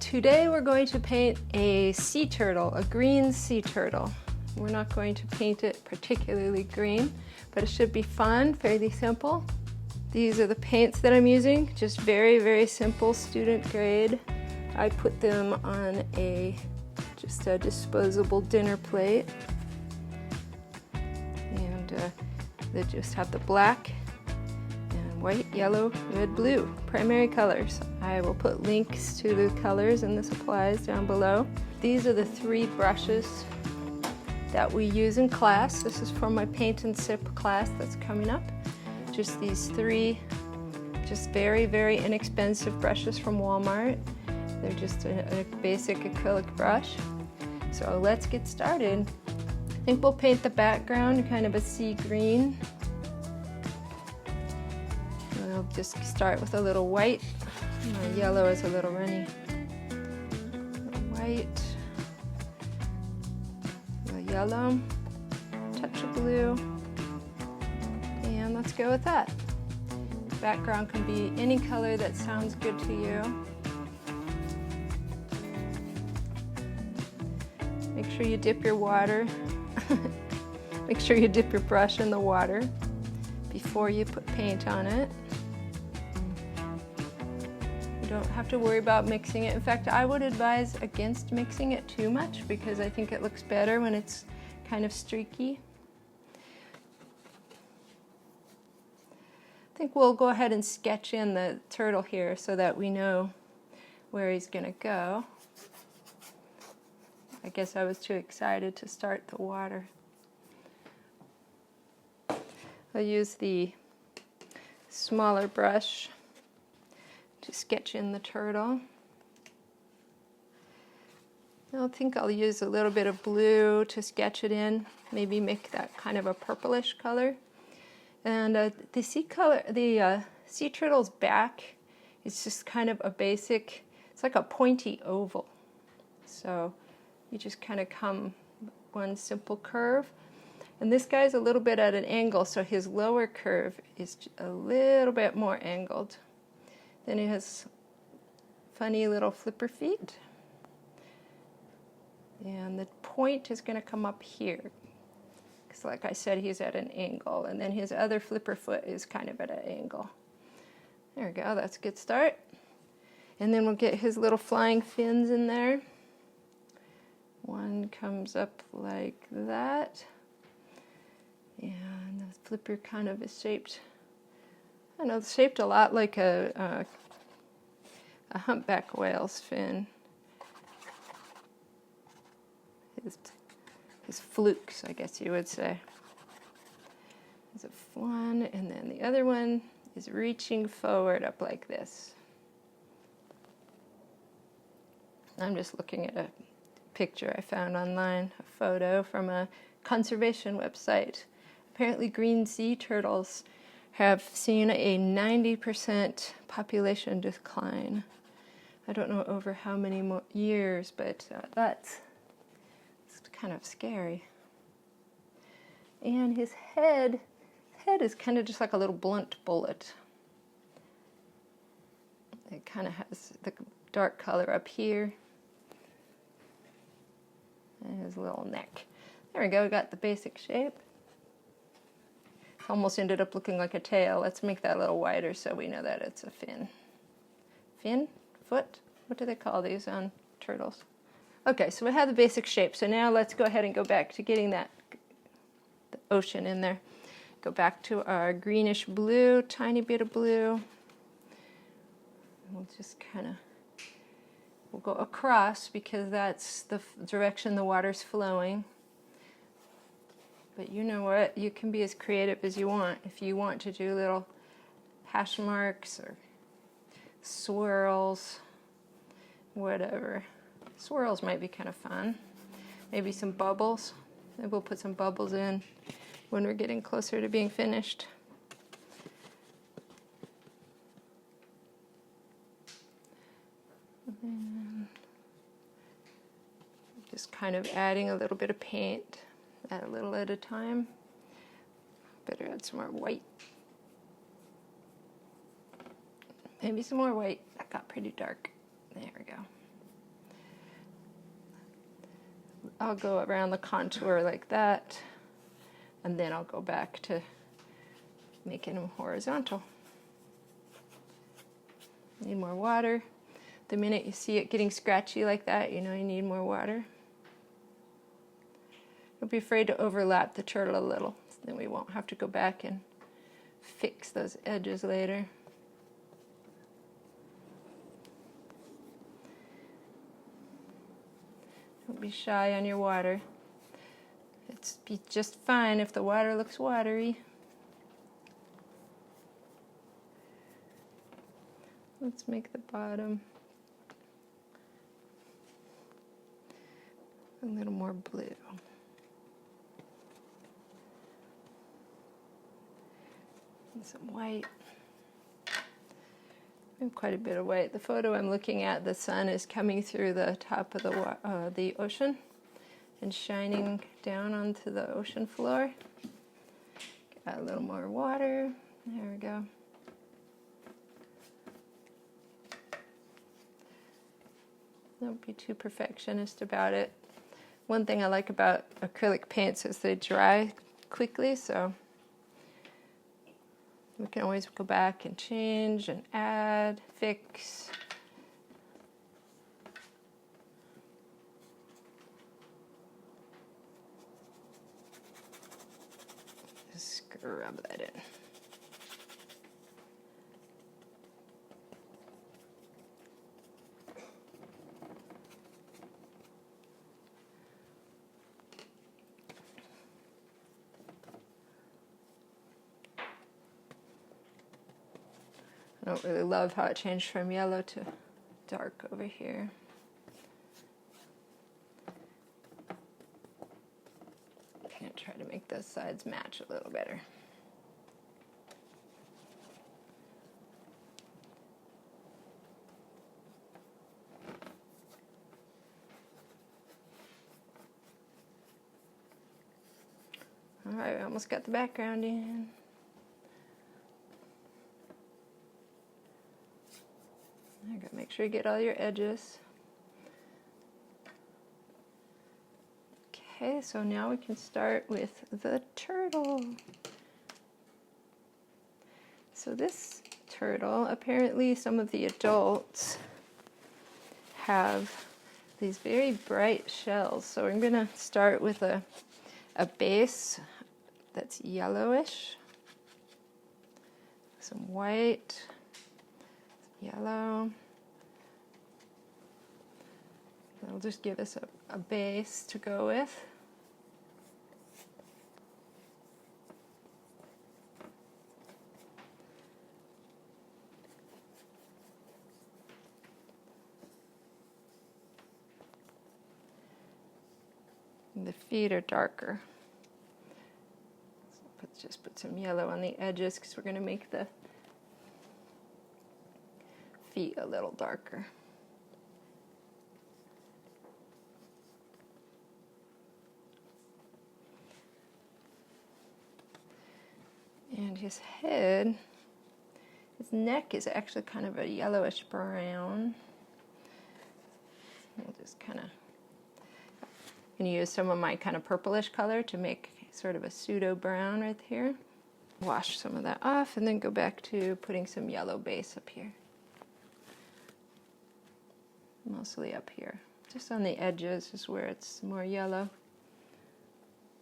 Today we're going to paint a sea turtle, a green sea turtle. We're not going to paint it particularly green, but it should be fun, fairly simple. These are the paints that I'm using, just very, very simple student grade. I put them on just a disposable dinner plate. And they just have the black and white, yellow, red, blue, primary colors. I will put links to the colors and the supplies down below. These are the 3 brushes that we use in class. This is for my paint and sip class that's coming up. Just these 3, just very, very inexpensive brushes from Walmart. They're just a basic acrylic brush. So let's get started. I think we'll paint the background kind of a sea green. I'll just start with a little white. My yellow is a little runny. White, the yellow, touch of blue, and let's go with that. Background can be any color that sounds good to you. Make sure you dip your water. Make sure you dip your brush in the water before you put paint on it. You don't have to worry about mixing it. In fact, I would advise against mixing it too much because I think it looks better when it's kind of streaky. I think we'll go ahead and sketch in the turtle here so that we know where he's going to go. I guess I was too excited to start the water. I'll use the smaller brush to sketch in the turtle. I think I'll use a little bit of blue to sketch it in, maybe make that kind of a purplish color. And the sea turtle's back is just kind of a basic, it's like a pointy oval. So you just kind of come one simple curve. And this guy's a little bit at an angle, so his lower curve is a little bit more angled. Then he has funny little flipper feet. And the point is going to come up here. Because like I said, he's at an angle. And then his other flipper foot is kind of at an angle. There we go, that's a good start. And then we'll get his little flying fins in there. One comes up like that. And the flipper kind of is shaped, I don't know, it's shaped a lot like a humpback whale's fin. His flukes, I guess you would say. There's one, and then the other one is reaching forward up like this. I'm just looking at a picture I found online, a photo from a conservation website. Apparently green sea turtles have seen a 90% population decline. I don't know over how many more years, but that's kind of scary. And his head is kind of just like a little blunt bullet. It kind of has the dark color up here. And his little neck. There we go, we got the basic shape. Almost ended up looking like a tail. Let's make that a little wider so we know that it's a fin. Fin? Foot? What do they call these on turtles? Okay, so we have the basic shape. So now let's go ahead and go back to getting the ocean in there. Go back to our greenish blue, tiny bit of blue. We'll just we'll go across because that's the direction the water's flowing. But you know what? You can be as creative as you want. If you want to do little hash marks or swirls, whatever. Swirls might be kind of fun. Maybe some bubbles. Maybe we'll put some bubbles in when we're getting closer to being finished. And then just kind of adding a little bit of paint. Add a little at a time. Better add some more white. Maybe some more white. That got pretty dark. There we go. I'll go around the contour like that, and then I'll go back to making them horizontal. Need more water. The minute you see it getting scratchy like that, you know you need more water. Don't be afraid to overlap the turtle a little, so then we won't have to go back and fix those edges later. Don't be shy on your water. It's be just fine if the water looks watery. Let's make the bottom a little more blue. And some white. I have quite a bit of white. The photo I'm looking at, the sun is coming through the top of the ocean and shining down onto the ocean floor. Got a little more water. There we go. Don't be too perfectionist about it. One thing I like about acrylic paints is they dry quickly, so we can always go back and change and add, fix. Just scrub that in. I don't really love how it changed from yellow to dark over here. I'm going to try to make those sides match a little better. All right, we almost got the background in. You gotta make sure you get all your edges. Okay, so now we can start with the turtle. So this turtle, apparently some of the adults have these very bright shells. So I'm gonna start with a base that's yellowish, some white, yellow. That'll just give us a base to go with. And the feet are darker. So just put some yellow on the edges because we're going to make the feet a little darker. And his head, his neck is actually kind of a yellowish brown. We'll just kind of, I'm going to use some of my kind of purplish color to make sort of a pseudo brown right here. Wash some of that off and then go back to putting some yellow base up here. Mostly up here. Just on the edges is where it's more yellow.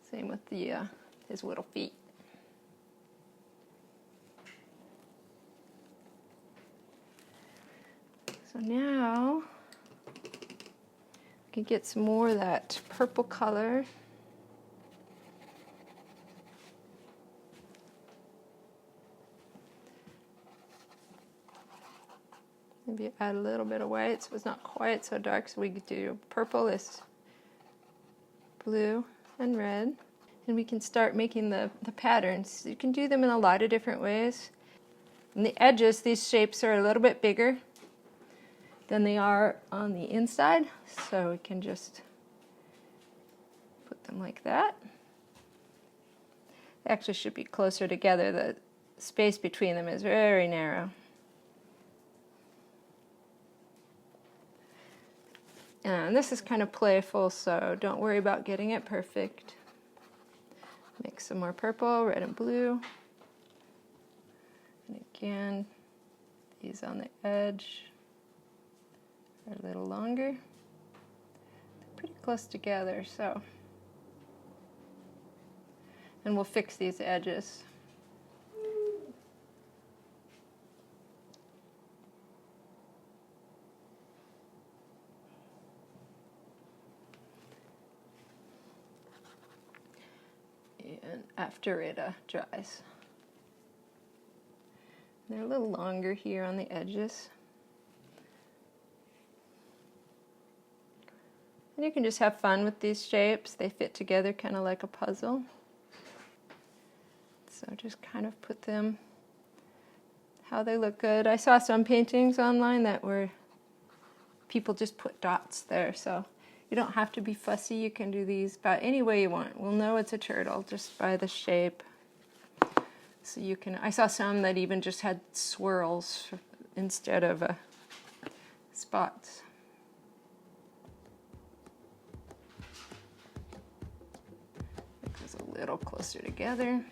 Same with the his little feet. So now we can get some more of that purple color. Maybe add a little bit of white so it's not quite so dark. So we could do purple, this blue and red. And we can start making the patterns. You can do them in a lot of different ways. On the edges, these shapes are a little bit bigger than they are on the inside. So we can just put them like that. They actually should be closer together. The space between them is very narrow. And this is kind of playful, so don't worry about getting it perfect. Mix some more purple, red and blue. And again, these on the edge are a little longer. They're pretty close together, so. And we'll fix these edges. And after it dries. They're a little longer here on the edges. And you can just have fun with these shapes. They fit together kind of like a puzzle. So just kind of put them how they look good. I saw some paintings online that were people just put dots there, so you don't have to be fussy. You can do these about any way you want. We'll know it's a turtle just by the shape. So you can, I saw some that even just had swirls instead of spots. Make those a little closer together.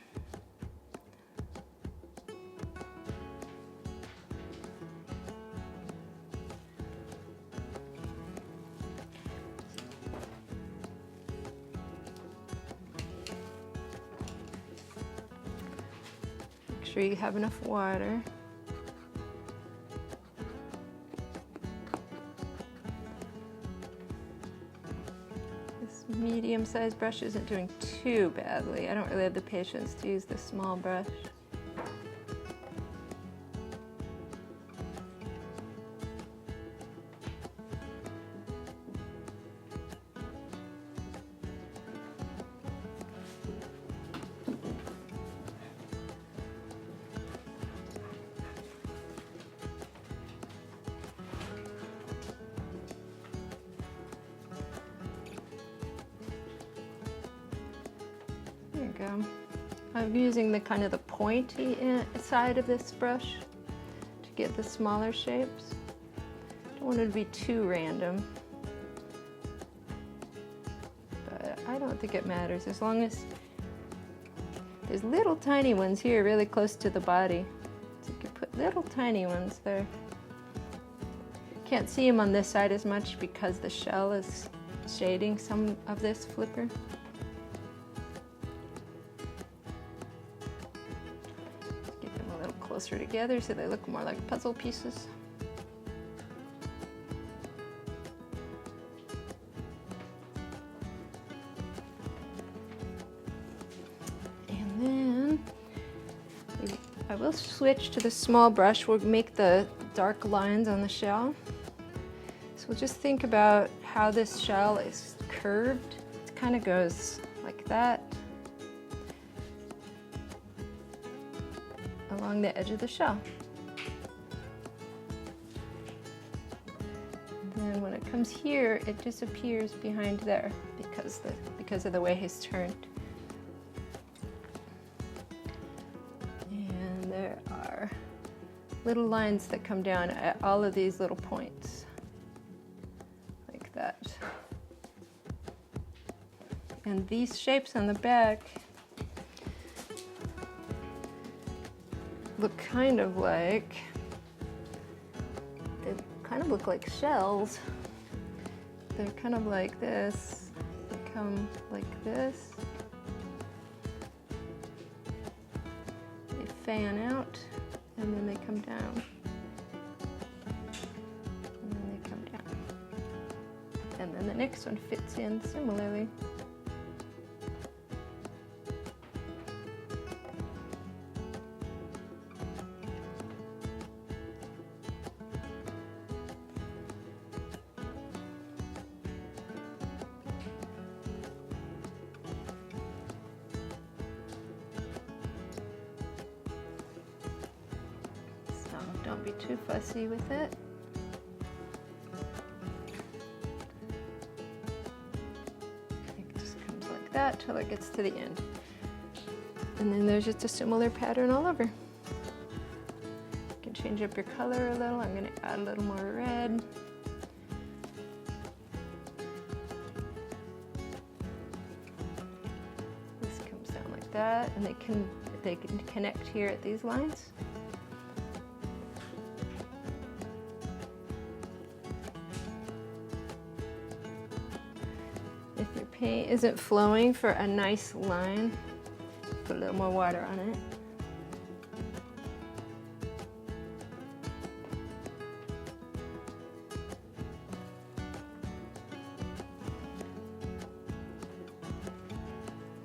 Make sure you have enough water. This medium-sized brush isn't doing too badly. I don't really have the patience to use the small brush. There you go. I'm using the kind of the pointy side of this brush to get the smaller shapes. Don't want it to be too random, but I don't think it matters as long as there's little tiny ones here really close to the body. So you can put little tiny ones there. Can't see them on this side as much because the shell is shading some of this flipper. Closer together so they look more like puzzle pieces. And then I will switch to the small brush. We'll make the dark lines on the shell. So we'll just think about how this shell is curved. It kind of goes like that along the edge of the shell. And then when it comes here, it disappears behind there because of the way he's turned. And there are little lines that come down at all of these little points, like that. And these shapes on the back look kind of like, they kind of look like shells. They're kind of like this. They come like this. They fan out and then they come down. And then they come down. And then the next one fits in similarly. Don't be too fussy with it. It just comes like that till it gets to the end. And then there's just a similar pattern all over. You can change up your color a little. I'm going to add a little more red. that, and they can connect here at these lines. If your paint isn't flowing, for a nice line, put a little more water on it.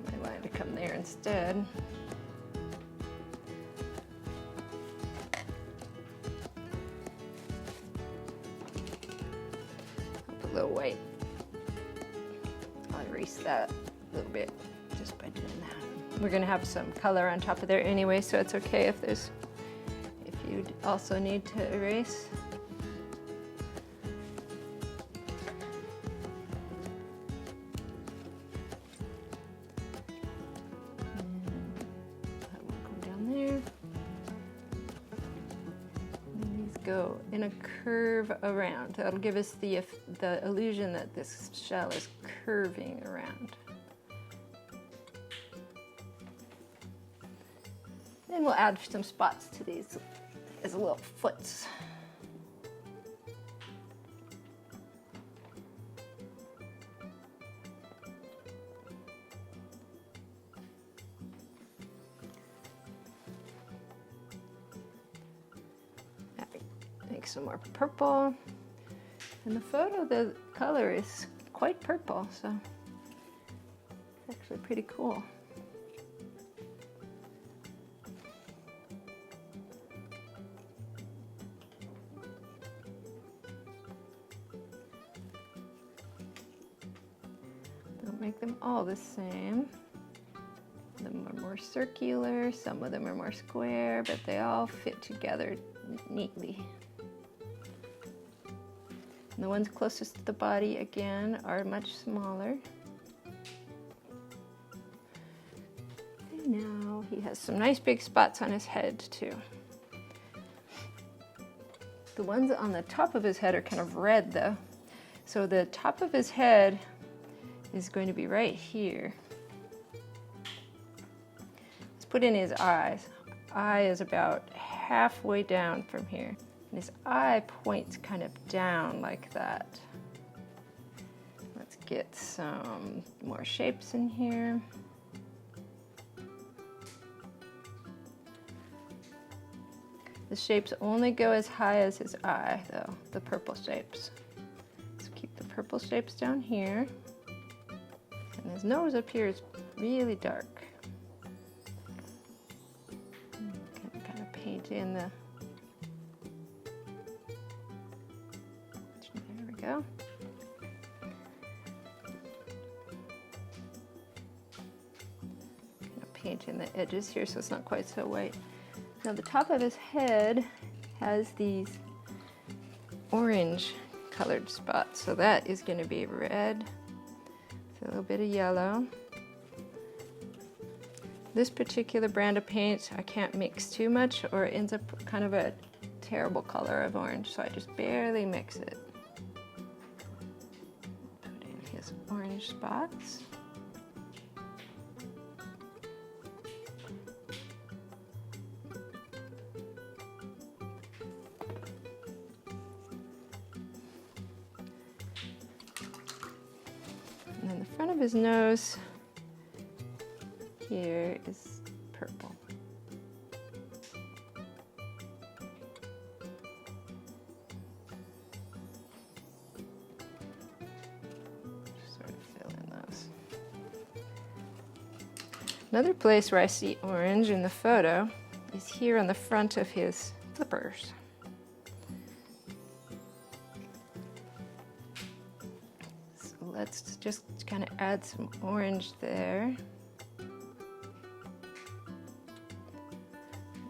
I wanted to come there instead. I'll put a little white. I'll erase that a little bit just by doing that. We're going to have some color on top of there anyway, so it's okay if you also need to erase. And that will go down there. And these go in a curve around. That'll give us the illusion that this shell is curving around. Then we'll add some spots to these as little foots. Make some more purple. In the photo, the color is quite purple, so it's actually pretty cool. Don't make them all the same. Some of them are more circular, some of them are more square, but they all fit together neatly. And the ones closest to the body, again, are much smaller. And now he has some nice big spots on his head, too. The ones on the top of his head are kind of red, though. So the top of his head is going to be right here. Let's put in his eyes. Eye is about halfway down from here. And his eye points kind of down like that. Let's get some more shapes in here. The shapes only go as high as his eye, though, the purple shapes. So keep the purple shapes down here. And his nose up here is really dark. Kind of paint in the... There we go. Paint in the edges here so it's not quite so white. Now the top of his head has these orange colored spots, so that is going to be red, a little bit of yellow. This particular brand of paint I can't mix too much or it ends up kind of a terrible color of orange, so I just barely mix it. Put in his orange spots. And then the front of his nose here is purple. Just sort of fill in those. Another place where I see orange in the photo is here on the front of his flippers. Let's just kind of add some orange there.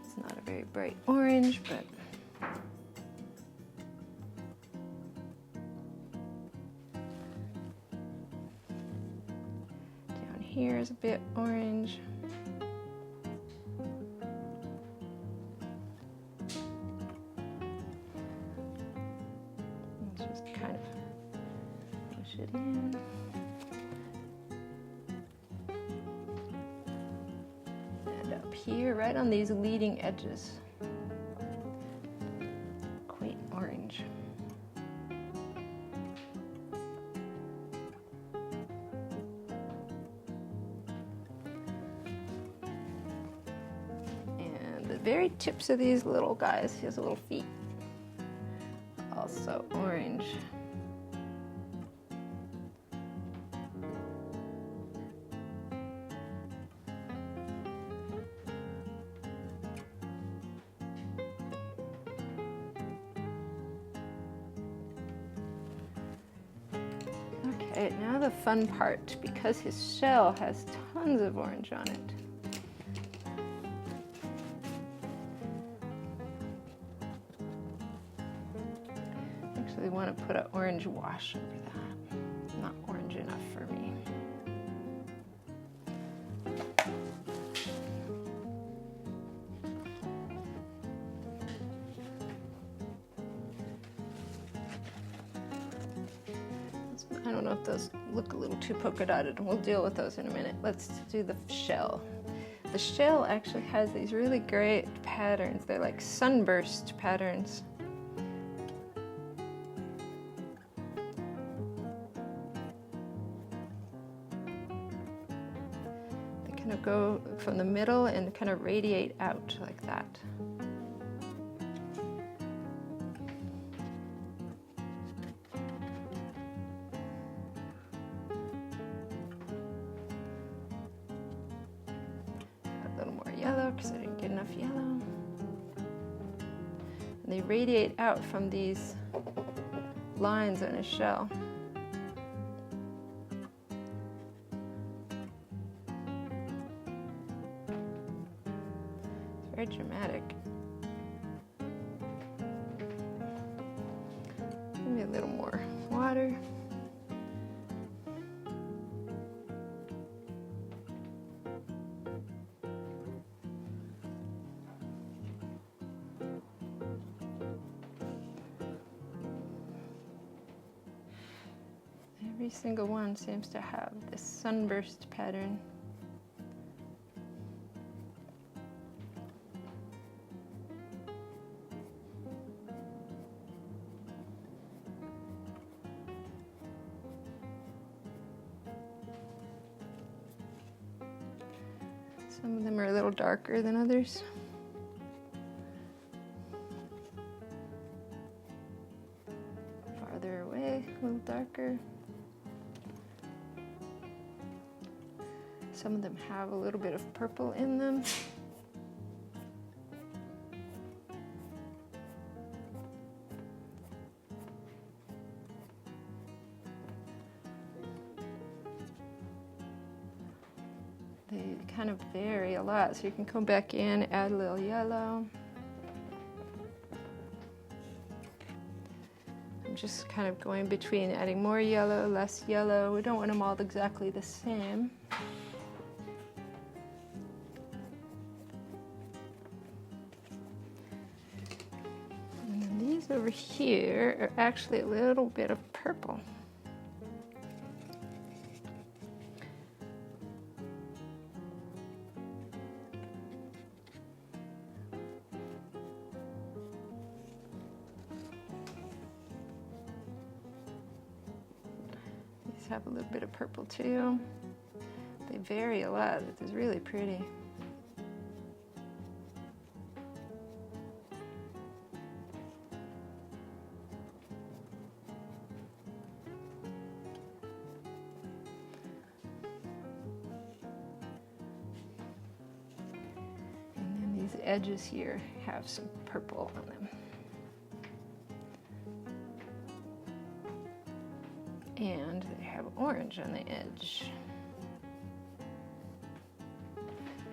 It's not a very bright orange, but down here is a bit orange. Let's just kind of push it in. up here, right on these leading edges. Quite orange. And the very tips of these little guys, he has little feet, also orange. Okay, now the fun part, because his shell has tons of orange on it. Actually want to put an orange wash over that. Not orange enough for me. I don't know if those look a little too polka dotted, and we'll deal with those in a minute. Let's do the shell. The shell actually has these really great patterns. They're like sunburst patterns. They kind of go from the middle and kind of radiate out like that. Yellow because I didn't get enough yellow. And they radiate out from these lines on his shell. It's very dramatic. Maybe a little more water. Every single one seems to have this sunburst pattern. Some of them are a little darker than others. Farther away, a little darker. Some of them have a little bit of purple in them. They kind of vary a lot, so you can come back in, add a little yellow. I'm just kind of going between adding more yellow, less yellow. We don't want them all exactly the same. Over here are actually a little bit of purple. These have a little bit of purple too. They vary a lot. This is really pretty. Edges here have some purple on them. And they have orange on the edge.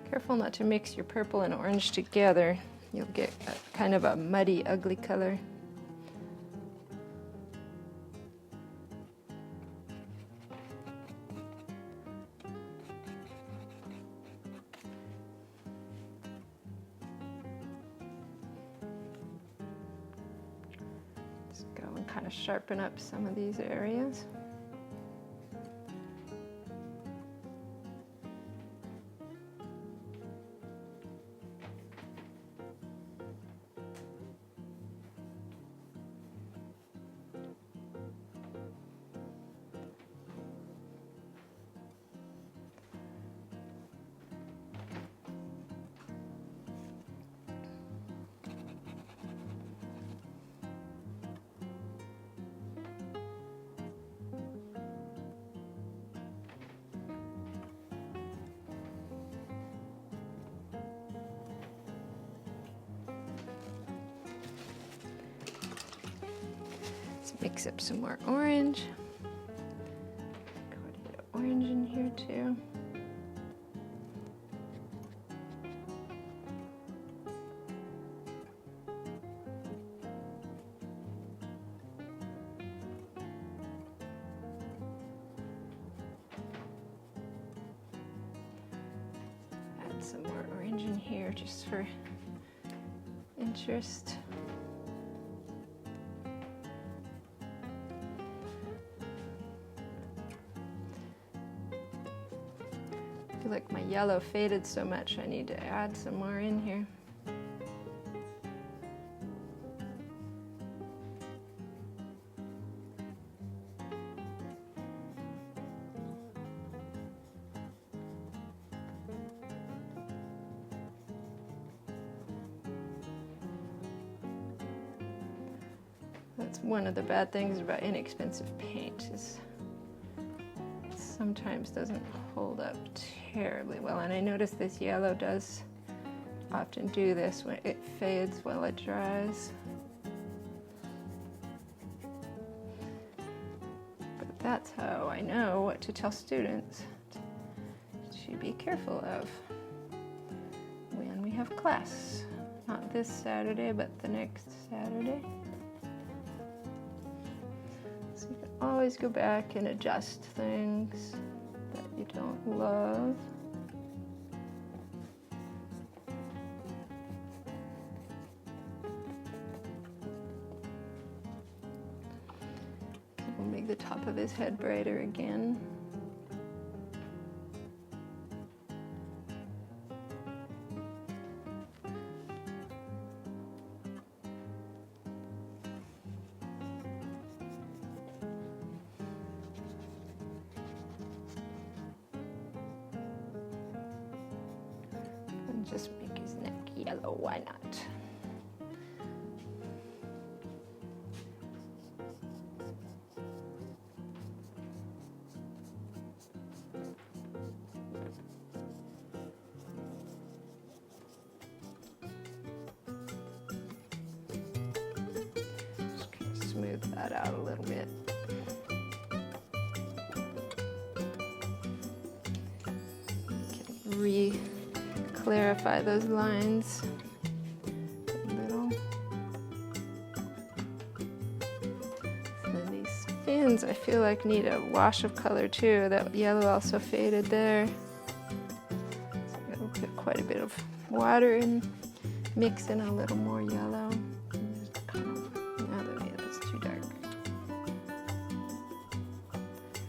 Careful not to mix your purple and orange together. You'll get kind of a muddy, ugly color. Go and kind of sharpen up some of these areas. Mix up some more orange. Quite a bit of orange in here too. Add some more orange in here just for interest. I feel like my yellow faded so much, I need to add some more in here. That's one of the bad things about inexpensive paint, is it sometimes doesn't hold up terribly well. And I notice this yellow does often do this when it fades while it dries. But that's how I know what to tell students to be careful of when we have class. Not this Saturday, but the next Saturday. So you can always go back and adjust things that you don't love. We'll make the top of his head brighter again. Just make his neck yellow, why not? Just kind of smooth that out a little bit. Clarify those lines a little. And then these fins, I feel like need a wash of color too. That yellow also faded there. So I'm gonna put quite a bit of water in, mix in a little more yellow. Now that's too dark.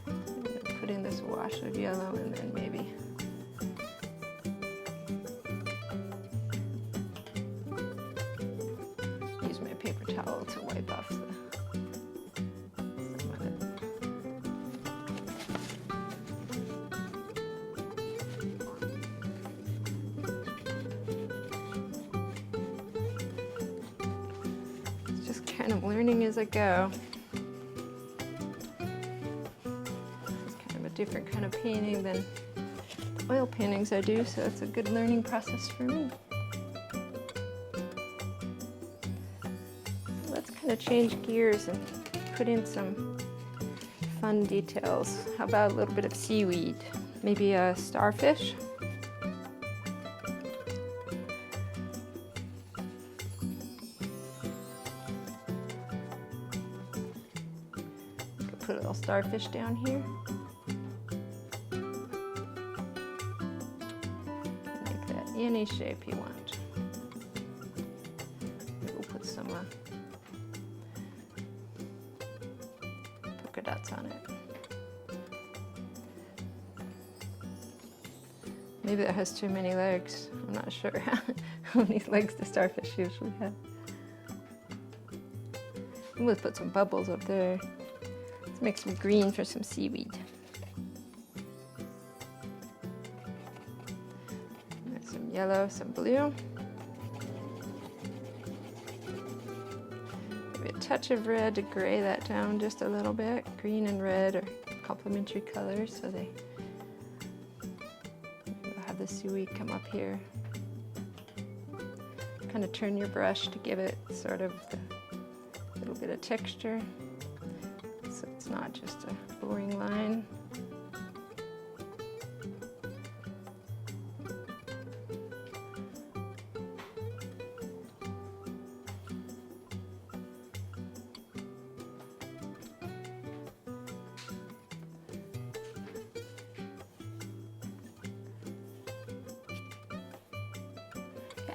I'm gonna put in this wash of yellow and then maybe paper towel to wipe off some of it. It's just kind of learning as I go. It's kind of a different kind of painting than the oil paintings I do, so it's a good learning process for me. Let's kind of change gears and put in some fun details. How about a little bit of seaweed? Maybe a starfish? Put a little starfish down here. Make that any shape you want. Maybe we'll put some polka dots on it. Maybe that has too many legs. I'm not sure how many legs the starfish usually have. I'm gonna put some bubbles up there. Let's make some green for some seaweed. There's some yellow, some blue. Maybe a touch of red to gray that down just a little bit. Green and red are complementary colors, so they have the seaweed come up here. Kind of turn your brush to give it sort of a little bit of texture. it's not just a boring line.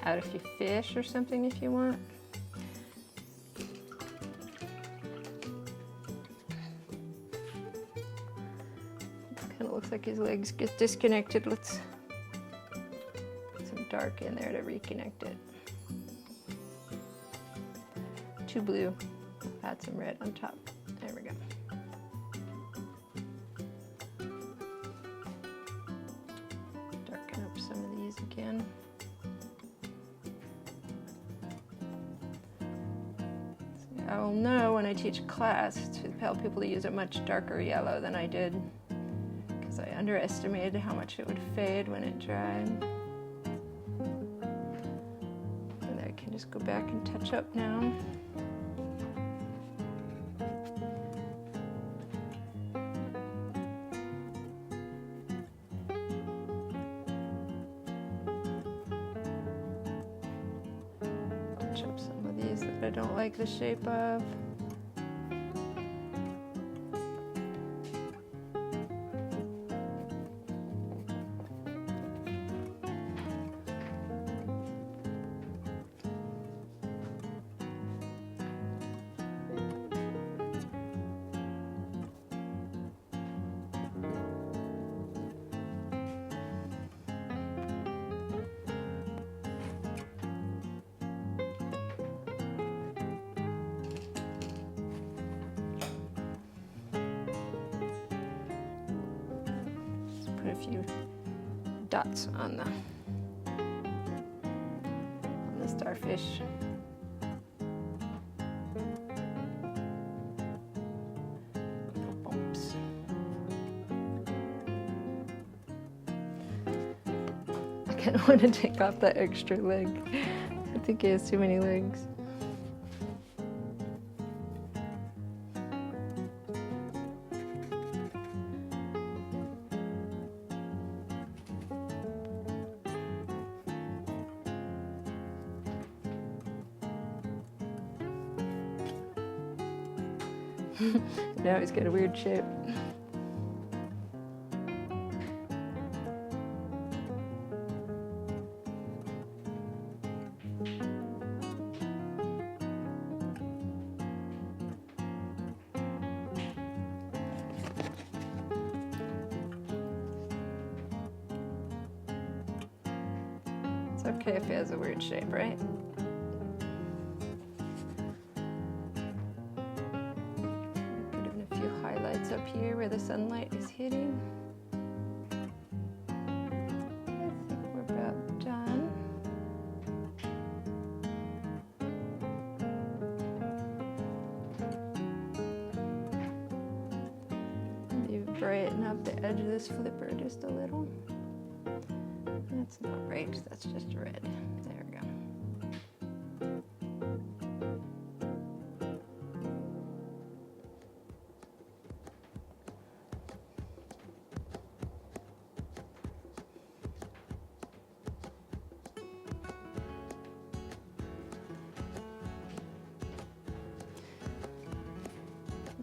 Add a few fish or something if you want. Kind of looks like his legs get disconnected. Let's put some dark in there to reconnect it. Too blue. Add some red on top. There we go. Darken up some of these again. I'll know when I teach class to tell people to use a much darker yellow than I did, because I underestimated how much it would fade when it dried. And I can just go back and touch up now. Up some of these that I don't like the shape of. Put a few dots on the starfish. Little bumps. I kind of want to take off that extra leg. I think he has too many legs. Now he's got a weird shape. It's okay if he has a weird shape, right? Highlights up here where the sunlight is hitting. I think we're about done. Maybe brighten up the edge of this flipper just a little. That's not right, that's just red. There we go.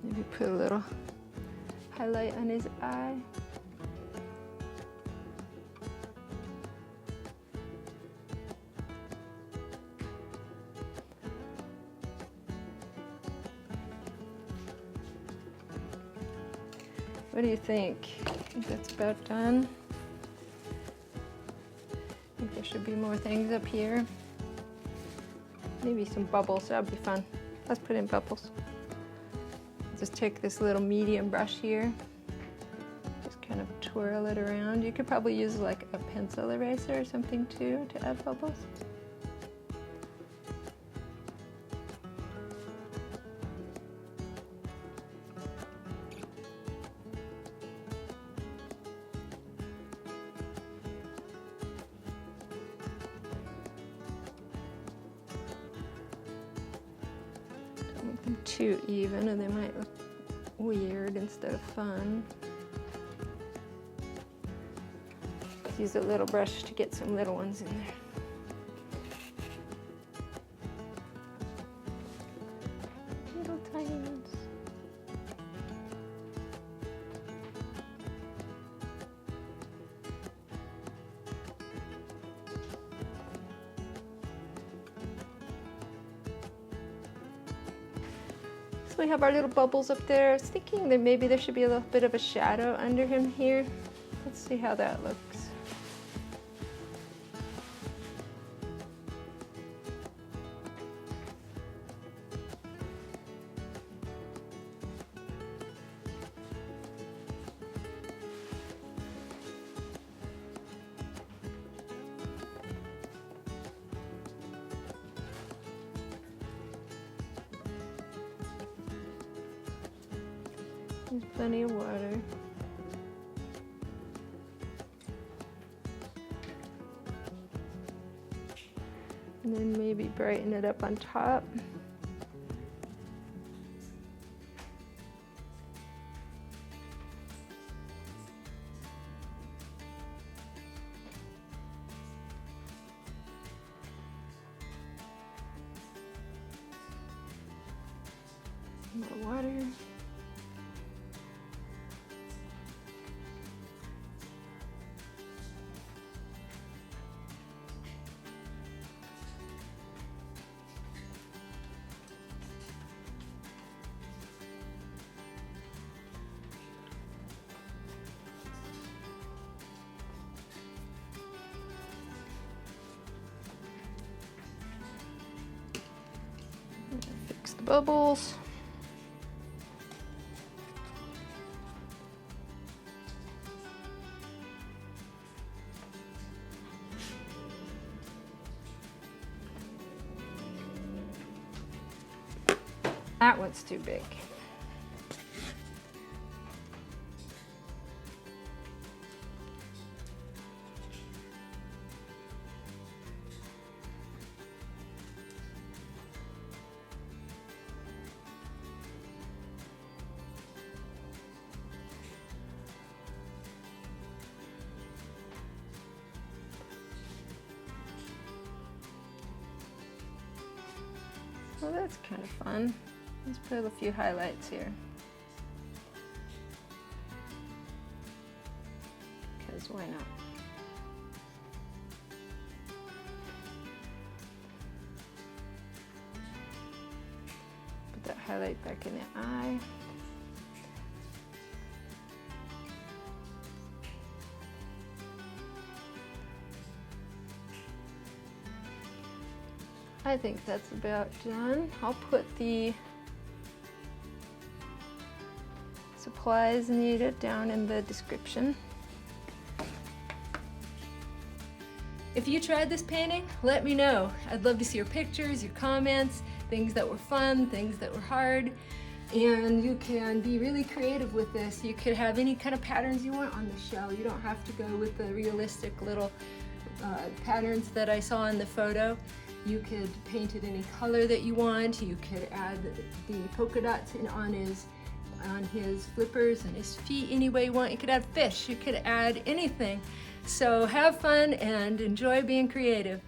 Maybe put a little highlight on his eye. What do you think? I think that's about done. I think there should be more things up here. Maybe some bubbles, that'd be fun. Let's put in bubbles. Just take this little medium brush here, just kind of twirl it around. You could probably use like a pencil eraser or something too to add bubbles. Don't make them too even or they might look weird instead of fun. Use a little brush to get some little ones in there. Little tiny ones. So we have our little bubbles up there. I was thinking that maybe there should be a little bit of a shadow under him here. Let's see how that looks. There's plenty of water. And then maybe brighten it up on top. More water. Fix the bubbles. That one's too big. Well, that's kind of fun. Let's put a few highlights here. Because why not? Put that highlight back in the eye. I think that's about done. I'll put the supplies needed down in the description. If you tried this painting, let me know. I'd love to see your pictures, your comments, things that were fun, things that were hard. And you can be really creative with this. You could have any kind of patterns you want on the shell. You don't have to go with the realistic little patterns that I saw in the photo. You could paint it any color that you want. You could add the polka dots on his flippers and his feet any way you want. You could add fish. You could add anything. So have fun and enjoy being creative.